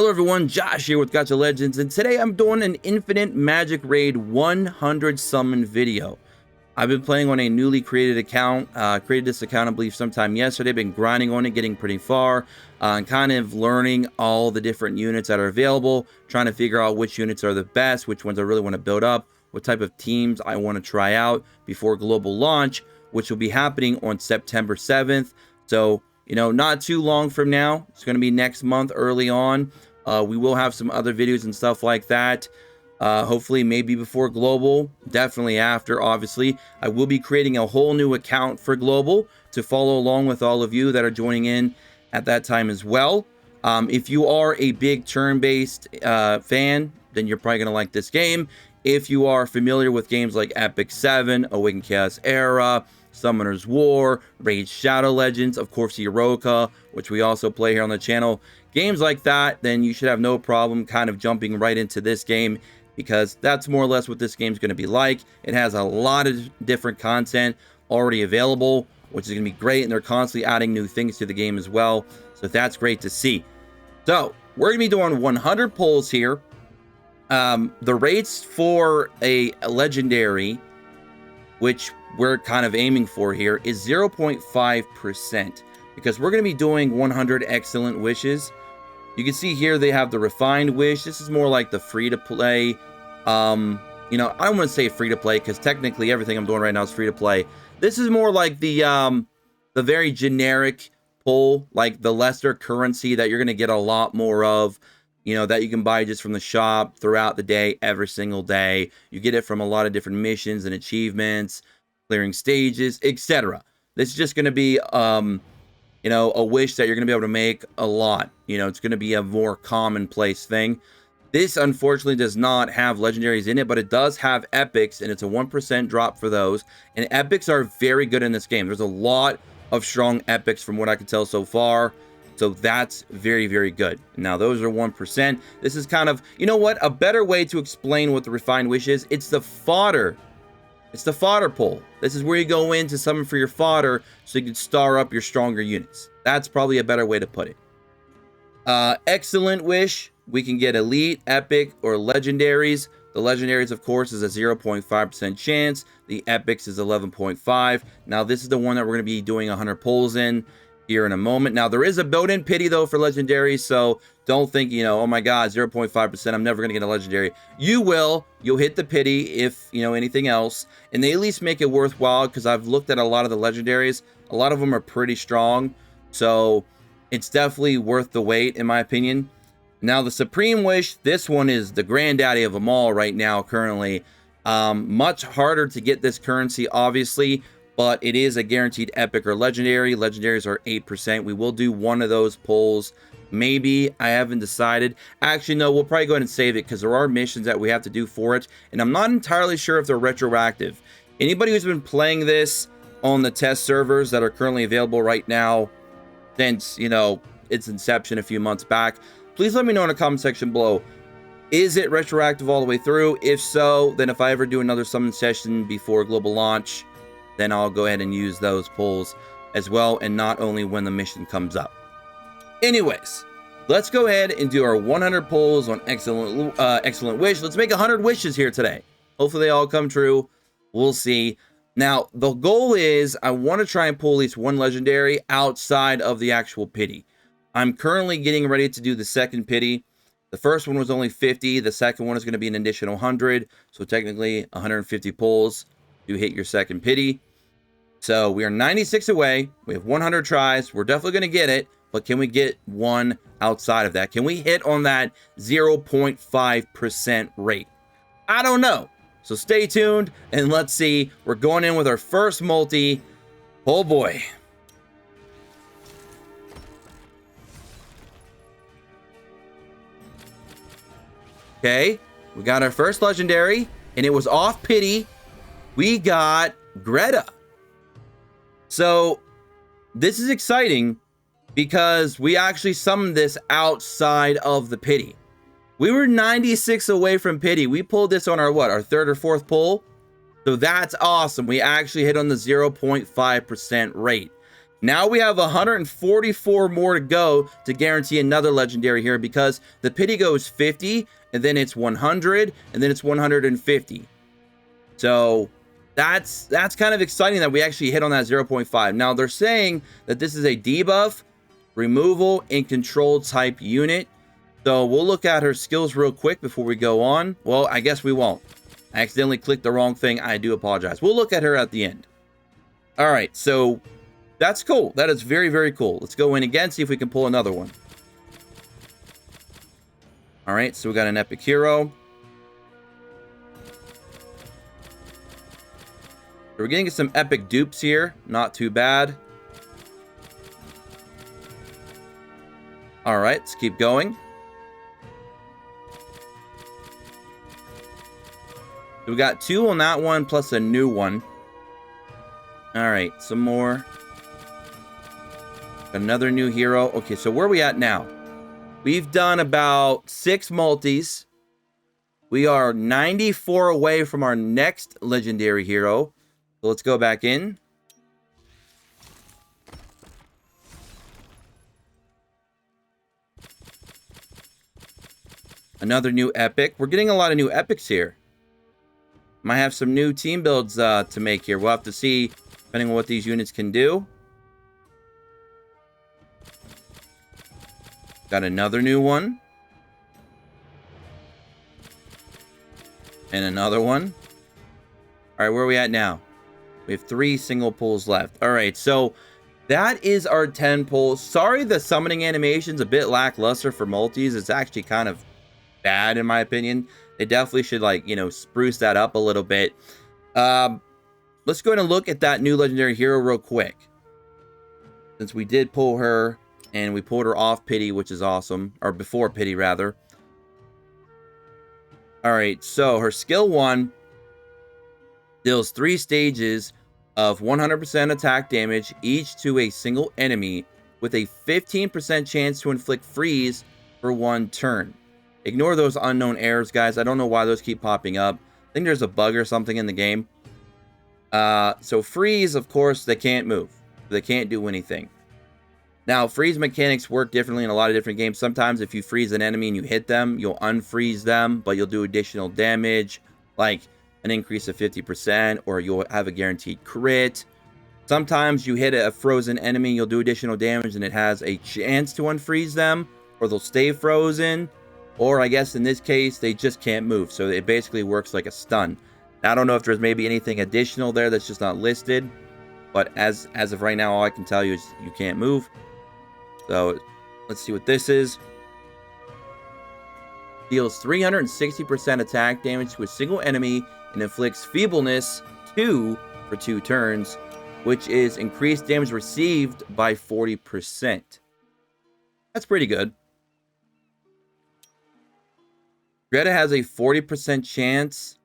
Hello everyone, Josh here with Gacha Legends, and today I'm doing an Infinite Magicraid 100 summon video. I've been playing on a newly created account, created this account I believe sometime yesterday, been grinding on it, getting pretty far, and kind of learning all the different units that are available, trying to figure out which units are the best, which ones I really want to build up, what type of teams I want to try out before global launch, which will be happening on September 7th. So, you know, not too long from now. It's going to be next month early on. We will have some other videos and stuff like that. Hopefully maybe before global, definitely after. Obviously, I will be creating a whole new account for global to follow along with all of you that are joining in at that time as well. If you are a big turn-based fan, then you're probably going to like this game. If you are familiar with games like Epic 7, Awakened Chaos Era, Summoner's War, Raid Shadow Legends, of course Eroka, which we also play here on the channel, games like that, then you should have no problem kind of jumping right into this game, because that's more or less what this game is going to be like. It has a lot of different content already available, which is going to be great, and they're constantly adding new things to the game as well, so that's great to see. So we're going to be doing 100 pulls here. The rates for a legendary, which we're kind of aiming for here, is 0.5%, because we're going to be doing 100 excellent wishes. You can see here they have the refined wish. This is more like the free-to-play. You know, I don't want to say free-to-play, because technically everything I'm doing right now is free-to-play. This is more like the very generic pull, like the lesser currency that you're going to get a lot more of, you know, that you can buy just from the shop throughout the day, every single day. You get it from a lot of different missions and achievements, clearing stages, etc. This is just going to be, you know, a wish that you're going to be able to make a lot. You know, it's going to be a more commonplace thing. This, unfortunately, does not have legendaries in it, but it does have epics, and it's a 1% drop for those. And epics are very good in this game. There's a lot of strong epics from what I can tell so far. So that's very, very good. Now, those are 1%. This is kind of, you know what? A better way to explain what the refined wish is, it's the fodder. It's the fodder pull. This is where you go in to summon for your fodder so you can star up your stronger units. That's probably a better way to put it. Excellent wish. We can get elite, epic, or legendaries. The legendaries, of course, is a 0.5% chance. The epics is 11.5. Now, this is the one that we're going to be doing 100 pulls in here in a moment. Now, there is a built-in pity, though, for legendary, so don't think, you know, oh my god, 0.5%, I'm never going to get a legendary. You will. You'll hit the pity if, you know, anything else, and they at least make it worthwhile, because I've looked at a lot of the legendaries. A lot of them are pretty strong, so it's definitely worth the wait, in my opinion. Now, the Supreme Wish, this one is the granddaddy of them all right now, currently. Much harder to get this currency, obviously, but it is a guaranteed epic or legendary. Legendaries are 8%. We will do one of those pulls. Maybe. I haven't decided. Actually, no, we'll probably go ahead and save it, because there are missions that we have to do for it, and I'm not entirely sure if they're retroactive. Anybody who's been playing this on the test servers that are currently available right now since, you know, its inception a few months back, please let me know in the comment section below. Is it retroactive all the way through? If so, then if I ever do another summon session before global launch, then I'll go ahead and use those pulls as well, and not only when the mission comes up. Anyways, let's go ahead and do our 100 pulls on excellent wish. Let's make 100 wishes here today. Hopefully they all come true. We'll see. Now, the goal is I want to try and pull at least one legendary outside of the actual pity. I'm currently getting ready to do the second pity. The first one was only 50. The second one is going to be an additional 100. So technically 150 pulls to hit your second pity. So we are 96 away. We have 100 tries. We're definitely going to get it. But can we get one outside of that? Can we hit on that 0.5% rate? I don't know. So stay tuned and let's see. We're going in with our first multi. Oh boy. Okay, we got our first legendary, and it was off pity. We got Greta. So this is exciting, because we actually summoned this outside of the pity. We were 96 away from pity. We pulled this on our, what, our third or fourth pull? So that's awesome. We actually hit on the 0.5% rate. Now we have 144 more to go to guarantee another legendary here, because the pity goes 50, and then it's 100, and then it's 150. So that's kind of exciting that we actually hit on that 0.5. Now they're saying that this is a debuff, removal, and control type unit. So we'll look at her skills real quick before we go on. Well, I guess we won't. I accidentally clicked the wrong thing. I do apologize. We'll look at her at the end. All right, so that's cool. That is very, very cool. Let's go in again, see if we can pull another one. All right, so we got an epic hero. So we're getting some epic dupes here. Not too bad. All right, let's keep going. So we got 2 on that one, plus a new one. All right, some more. Another new hero. Okay, so where are we at now? We've done about 6 multis. We are 94 away from our next legendary hero. So let's go back in. Another new epic. We're getting a lot of new epics here. Might have some new team builds to make here. We'll have to see, depending on what these units can do. Got another new one. And another one. All right, where are we at now? We have 3 single pulls left. All right, so that is our 10 pulls. Sorry, the summoning animation's a bit lackluster for multis. It's actually kind of bad, in my opinion. They definitely should, like, you know, spruce that up a little bit. Let's go ahead and look at that new legendary hero real quick. Since we did pull her, and we pulled her off pity, which is awesome. Or before pity, rather. All right, so her skill 1 deals 3 stages of 100% attack damage, each to a single enemy, with a 15% chance to inflict freeze for 1 turn. Ignore those unknown errors, guys. I don't know why those keep popping up. I think there's a bug or something in the game. So freeze, of course, they can't move. They can't do anything. Now, freeze mechanics work differently in a lot of different games. Sometimes if you freeze an enemy and you hit them, you'll unfreeze them, but you'll do additional damage, like an increase of 50%, or you'll have a guaranteed crit. Sometimes you hit a frozen enemy, you'll do additional damage, and it has a chance to unfreeze them, or they'll stay frozen. Or I guess in this case, they just can't move. So it basically works like a stun. Now, I don't know if there's maybe anything additional there that's just not listed. But as of right now, all I can tell you is you can't move. So let's see what this is. Deals 360% attack damage to a single enemy and inflicts feebleness 2 for 2 turns, which is increased damage received by 40%. That's pretty good. Greta has a 40% chance,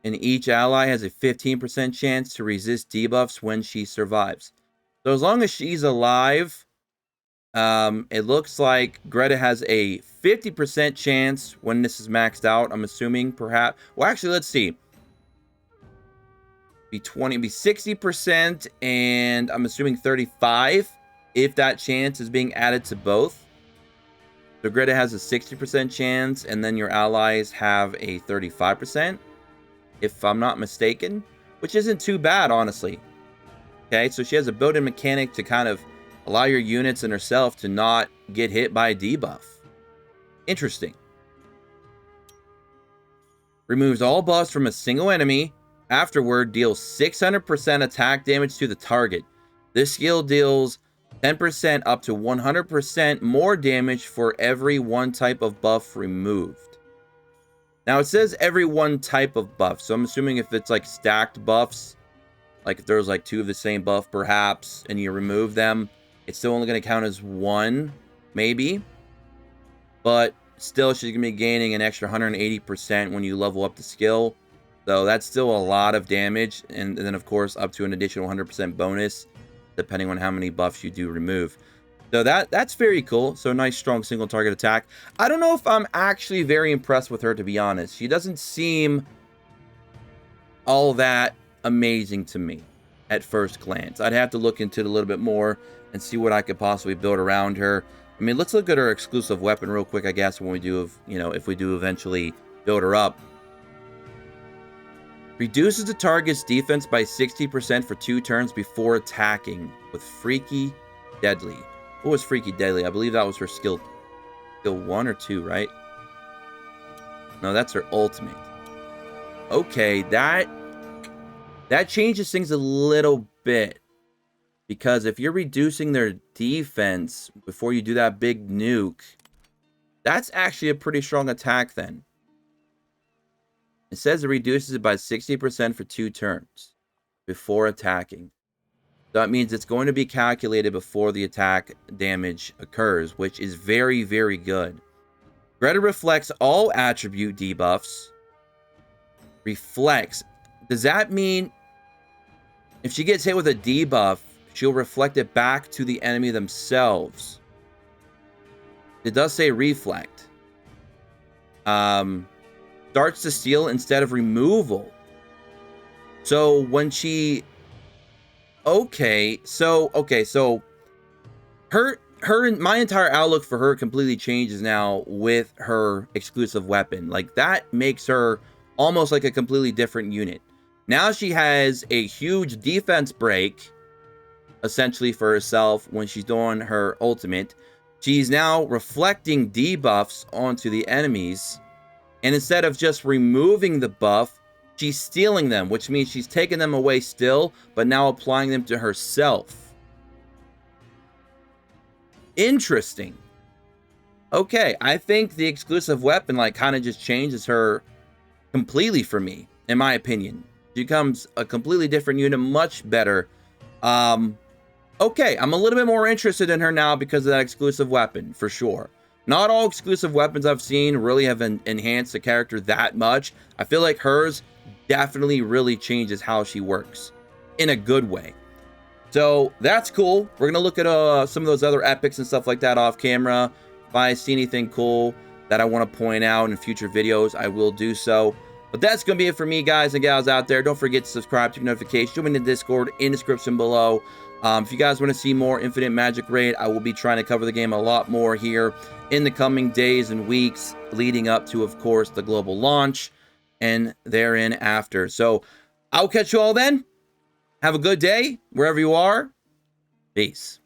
and each ally has a 15% chance to resist debuffs when she survives. So as long as she's alive, it looks like Greta has a 50% chance when this is maxed out. I'm assuming, perhaps. Well, actually, let's see. Be 60%, and I'm assuming 35 if that chance is being added to both. So Greta has a 60% chance, and then your allies have a 35%, if I'm not mistaken, which isn't too bad, honestly. Okay, so she has a built-in mechanic to kind of allow your units and herself to not get hit by a debuff. Interesting. Removes all buffs from a single enemy. Afterward, deals 600% attack damage to the target. This skill deals 10% up to 100% more damage for every 1 type of buff removed. Now, it says every 1 type of buff, so I'm assuming if it's like stacked buffs, like if there's like 2 of the same buff perhaps, and you remove them, it's still only going to count as 1, maybe. But still, she's going to be gaining an extra 180% when you level up the skill. So that's still a lot of damage, and then of course up to an additional 100% bonus, depending on how many buffs you do remove. So that's very cool. So nice, strong single target attack. I don't know if I'm actually very impressed with her, to be honest. She doesn't seem all that amazing to me at first glance. I'd have to look into it a little bit more. and see what I could possibly build around her. I mean, let's look at her exclusive weapon real quick, I guess, when we do, if we do eventually build her up. Reduces the target's defense by 60% for 2 turns before attacking with Freaky Deadly. What was Freaky Deadly? I believe that was her skill 1 or 2, right? No, that's her ultimate. Okay, that changes things a little bit. Because if you're reducing their defense before you do that big nuke, that's actually a pretty strong attack then. It says it reduces it by 60% for 2 turns before attacking. That means it's going to be calculated before the attack damage occurs, which is very, very good. Greta reflects all attribute debuffs. Reflects. Does that mean if she gets hit with a debuff, she'll reflect it back to the enemy themselves? It does say reflect. Starts to steal instead of removal. So when she... Okay, so my entire outlook for her completely changes now with her exclusive weapon. Like, that makes her almost like a completely different unit. Now she has a huge defense break, essentially, for herself when she's doing her ultimate. She's now reflecting debuffs onto the enemies. And instead of just removing the buff, she's stealing them, which means she's taking them away still, but now applying them to herself. Interesting. Okay, I think the exclusive weapon, like, kind of just changes her completely for me, in my opinion. She becomes a completely different unit, much better. Okay, I'm a little bit more interested in her now because of that exclusive weapon, for sure. Not all exclusive weapons I've seen really have enhanced the character that much. I feel like hers definitely really changes how she works in a good way. So that's cool. We're going to look at some of those other epics and stuff like that off camera. If I see anything cool that I want to point out in future videos, I will do so. But that's going to be it for me, guys and gals out there. Don't forget to subscribe, turn notifications, join me in the Discord in the description below. If you guys want to see more Infinite Magicraid, I will be trying to cover the game a lot more here in the coming days and weeks leading up to, of course, the global launch and therein after. So I'll catch you all then. Have a good day wherever you are. Peace.